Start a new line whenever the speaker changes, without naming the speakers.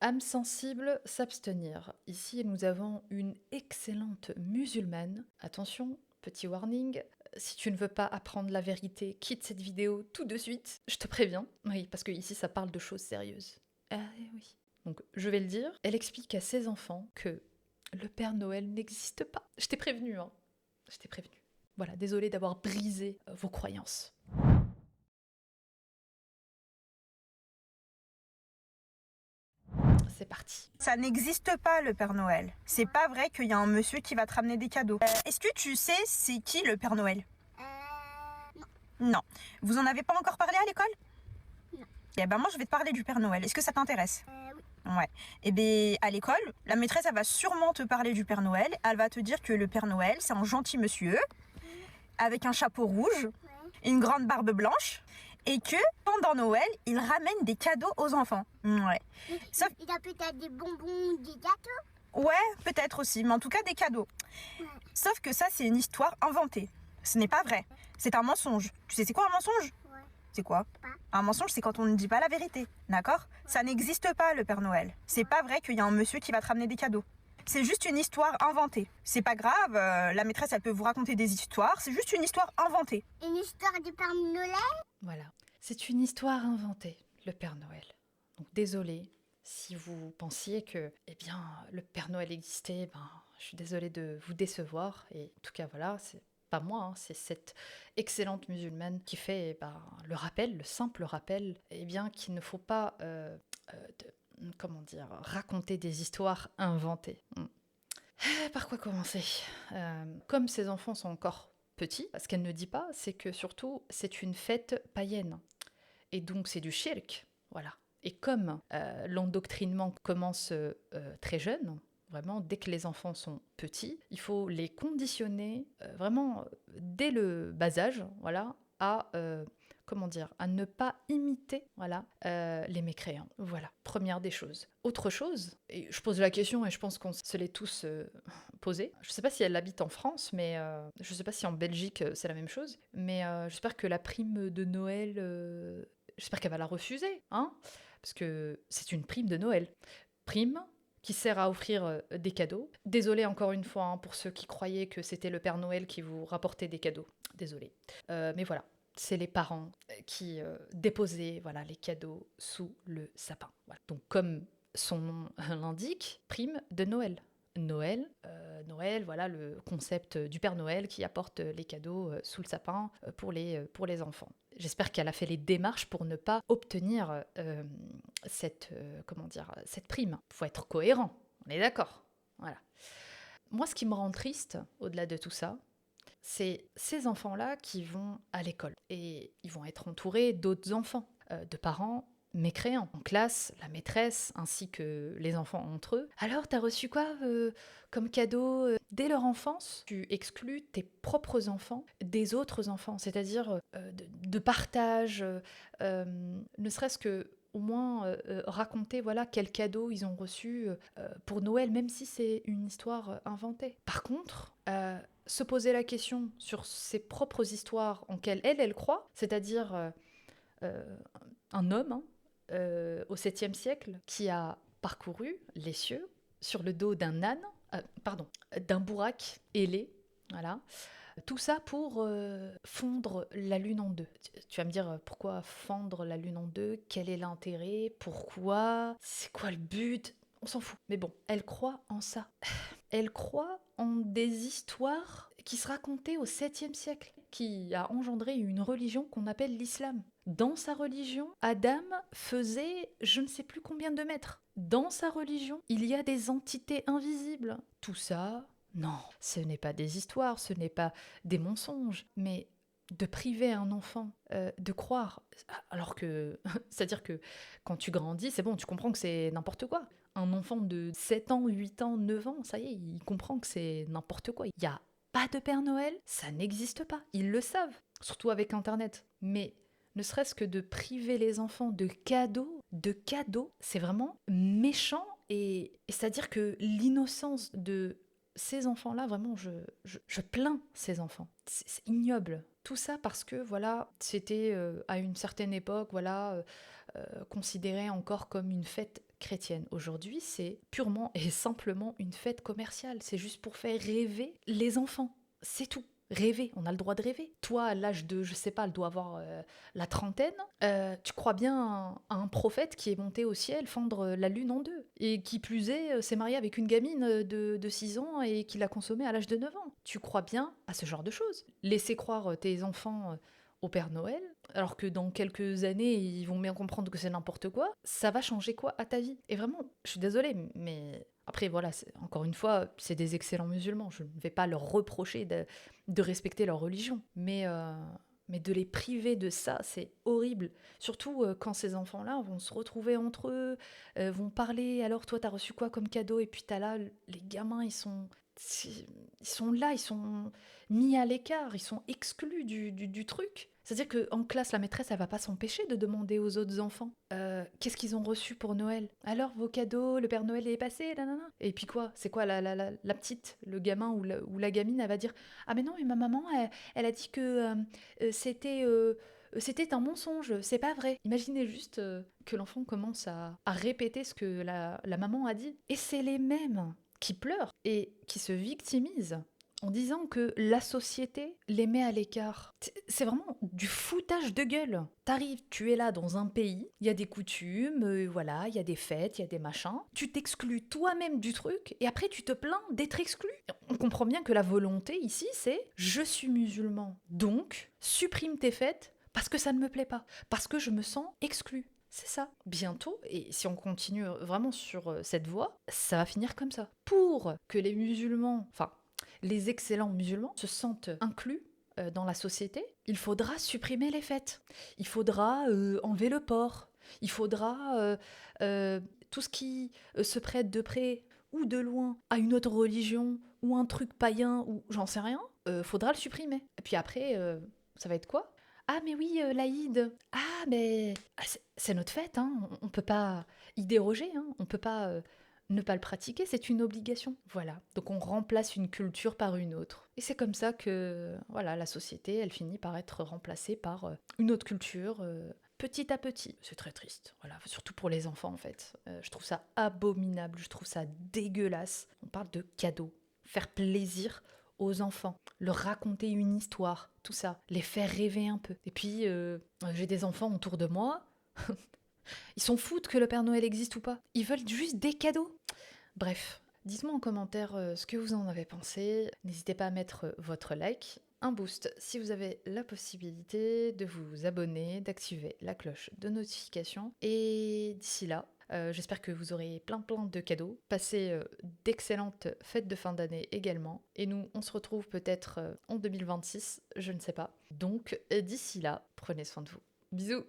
âme sensible, s'abstenir. Ici, nous avons une excellente musulmane. Attention, petit warning, si tu ne veux pas apprendre la vérité, quitte cette vidéo tout de suite, je te préviens. Oui, parce que ici, ça parle de choses sérieuses. Ah oui. Donc, je vais le dire, elle explique à ses enfants que le Père Noël n'existe pas. Je t'ai prévenu, hein. Je t'ai prévenu. Voilà, désolée d'avoir brisé vos croyances. C'est parti.
Ça n'existe pas le Père Noël. C'est pas vrai qu'il y a un monsieur qui va te ramener des cadeaux. Est-ce que tu sais c'est qui le Père Noël?
Non.
Non. Vous en avez pas encore parlé à l'école?
Non.
Eh ben moi je vais te parler du Père Noël. Est-ce que ça t'intéresse?
Oui.
Ouais. Eh bien, à l'école, la maîtresse, elle va sûrement te parler du Père Noël. Elle va te dire que le Père Noël, c'est un gentil monsieur, avec un chapeau rouge, une grande barbe blanche, et que pendant Noël, il ramène des cadeaux aux enfants. Ouais. Sauf...
Il a peut-être des bonbons, des gâteaux.
Ouais, peut-être aussi, mais en tout cas des cadeaux. Sauf que ça, c'est une histoire inventée. Ce n'est pas vrai. C'est un mensonge. Tu sais, c'est quoi un mensonge?
Ouais.
C'est quoi?
Pas.
Un mensonge, c'est quand on ne dit pas la vérité. D'accord? Ça n'existe pas, le Père Noël. C'est pas vrai qu'il y a un monsieur qui va te ramener des cadeaux. C'est juste une histoire inventée. C'est pas grave, la maîtresse, elle peut vous raconter des histoires. C'est juste une histoire inventée.
Une histoire du Père Noël.
Voilà. C'est une histoire inventée, le Père Noël. Donc désolée si vous pensiez que, eh bien, le Père Noël existait, je suis désolée de vous décevoir. Et en tout cas, voilà, c'est pas moi, hein, c'est cette excellente musulmane qui fait le rappel, le simple rappel, eh bien, qu'il ne faut pas, comment dire, raconter des histoires inventées. Par quoi commencer? Comme ces enfants sont encore petits, ce qu'elle ne dit pas, c'est que surtout, c'est une fête païenne. Et donc, c'est du shirk, voilà. Et comme l'endoctrinement commence très jeune, vraiment, dès que les enfants sont petits, il faut les conditionner vraiment dès le bas âge, voilà, à à ne pas imiter, voilà, les mécréants. Voilà, première des choses. Autre chose, et je pose la question et je pense qu'on se l'est tous posée. Je ne sais pas si elle habite en France, mais je ne sais pas si en Belgique c'est la même chose. Mais j'espère que la prime de Noël j'espère qu'elle va la refuser, hein, parce que c'est une prime de Noël. Prime qui sert à offrir des cadeaux. Désolée encore une fois hein, pour ceux qui croyaient que c'était le Père Noël qui vous rapportait des cadeaux. Désolée. Mais voilà, c'est les parents qui déposaient voilà, les cadeaux sous le sapin. Voilà. Donc comme son nom l'indique, prime de Noël. Noël, voilà le concept du Père Noël qui apporte les cadeaux sous le sapin pour les enfants. J'espère qu'elle a fait les démarches pour ne pas obtenir cette prime. Il faut être cohérent, on est d'accord. Voilà. Moi, ce qui me rend triste, au-delà de tout ça, c'est ces enfants-là qui vont à l'école. Et ils vont être entourés d'autres enfants, de parents mécréants. En classe, la maîtresse ainsi que les enfants entre eux. Alors, t'as reçu quoi comme cadeau dès leur enfance? Tu exclus tes propres enfants des autres enfants, c'est-à-dire de partage, ne serait-ce que au moins raconter voilà quel cadeau ils ont reçu pour Noël, même si c'est une histoire inventée. Par contre, se poser la question sur ses propres histoires en quelles elle croit, c'est-à-dire un homme hein, au 7e siècle qui a parcouru les cieux sur le dos d'un âne, d'un bourak ailé, voilà. Tout ça pour fondre la lune en deux. Tu vas me dire pourquoi fendre la lune en deux? Quel est l'intérêt? Pourquoi? C'est quoi le but? On s'en fout. Mais bon, elle croit en ça. Elle croit en des histoires qui se racontaient au 7e siècle, qui a engendré une religion qu'on appelle l'islam. Dans sa religion, Adam faisait je ne sais plus combien de mètres. Dans sa religion, il y a des entités invisibles. Tout ça, non, ce n'est pas des histoires, ce n'est pas des mensonges, mais de priver un enfant de croire, alors que, c'est-à-dire que quand tu grandis, c'est bon, tu comprends que c'est n'importe quoi. Un enfant de 7 ans, 8 ans, 9 ans, ça y est, il comprend que c'est n'importe quoi. Il n'y a pas de Père Noël, ça n'existe pas. Ils le savent, surtout avec Internet. Mais ne serait-ce que de priver les enfants de cadeaux, c'est vraiment méchant. Et c'est-à-dire que l'innocence de ces enfants-là, vraiment, je plains ces enfants. C'est ignoble. Tout ça parce que, voilà, c'était à une certaine époque, voilà, considéré encore comme une fête chrétienne aujourd'hui, c'est purement et simplement une fête commerciale. C'est juste pour faire rêver les enfants. C'est tout. Rêver, on a le droit de rêver. Toi, à l'âge de, je sais pas, elle doit avoir la trentaine, tu crois bien à un prophète qui est monté au ciel fendre la lune en deux. Et qui plus est, s'est marié avec une gamine de 6 ans et qui l'a consommée à l'âge de 9 ans. Tu crois bien à ce genre de choses. Laisser croire tes enfants au Père Noël, alors que dans quelques années, ils vont bien comprendre que c'est n'importe quoi, ça va changer quoi à ta vie? Et vraiment, je suis désolée, mais après, voilà, encore une fois, c'est des excellents musulmans. Je ne vais pas leur reprocher de respecter leur religion. Mais de les priver de ça, c'est horrible. Surtout quand ces enfants-là vont se retrouver entre eux, vont parler. Alors, toi, t'as reçu quoi comme cadeau? Et puis, t'as là, les gamins, ils sont là, ils sont mis à l'écart, ils sont exclus du truc. C'est-à-dire qu'en classe, la maîtresse, elle va pas s'empêcher de demander aux autres enfants qu'est-ce qu'ils ont reçu pour Noël. Alors, vos cadeaux, le Père Noël est passé, nanana. Et puis quoi? C'est quoi la petite, le gamin ou la gamine, elle va dire ah mais non, mais ma maman, elle a dit que c'était un mensonge, c'est pas vrai. Imaginez juste que l'enfant commence à répéter ce que la maman a dit. Et c'est les mêmes qui pleurent et qui se victimisent en disant que la société les met à l'écart. C'est vraiment du foutage de gueule. T'arrives, tu es là dans un pays, il y a des coutumes, voilà, il y a des fêtes, il y a des machins. Tu t'exclus toi-même du truc et après tu te plains d'être exclu. On comprend bien que la volonté ici, c'est je suis musulman, donc supprime tes fêtes parce que ça ne me plaît pas, parce que je me sens exclu. C'est ça. Bientôt, et si on continue vraiment sur cette voie, ça va finir comme ça. Pour que les musulmans, enfin, les excellents musulmans se sentent inclus dans la société, il faudra supprimer les fêtes. Il faudra enlever le porc. Il faudra tout ce qui se prête de près ou de loin à une autre religion ou un truc païen ou j'en sais rien, faudra le supprimer. Et puis après, ça va être quoi? Ah mais oui, l'Aïd. Ah mais c'est notre fête, hein. On peut pas y déroger, hein. On peut pas ne pas le pratiquer, c'est une obligation. Voilà, donc on remplace une culture par une autre. Et c'est comme ça que voilà, la société, elle finit par être remplacée par une autre culture, petit à petit. C'est très triste, voilà, surtout pour les enfants en fait. Je trouve ça abominable, je trouve ça dégueulasse. On parle de cadeaux, faire plaisir aux enfants, leur raconter une histoire, tout ça, les faire rêver un peu. Et puis, j'ai des enfants autour de moi, ils s'en foutent que le Père Noël existe ou pas. Ils veulent juste des cadeaux. Bref, dites-moi en commentaire ce que vous en avez pensé. N'hésitez pas à mettre votre like, un boost si vous avez la possibilité de vous abonner, d'activer la cloche de notification. Et d'ici là, j'espère que vous aurez plein de cadeaux. Passez d'excellentes fêtes de fin d'année également. Et nous, on se retrouve peut-être en 2026, je ne sais pas. Donc, d'ici là, prenez soin de vous. Bisous!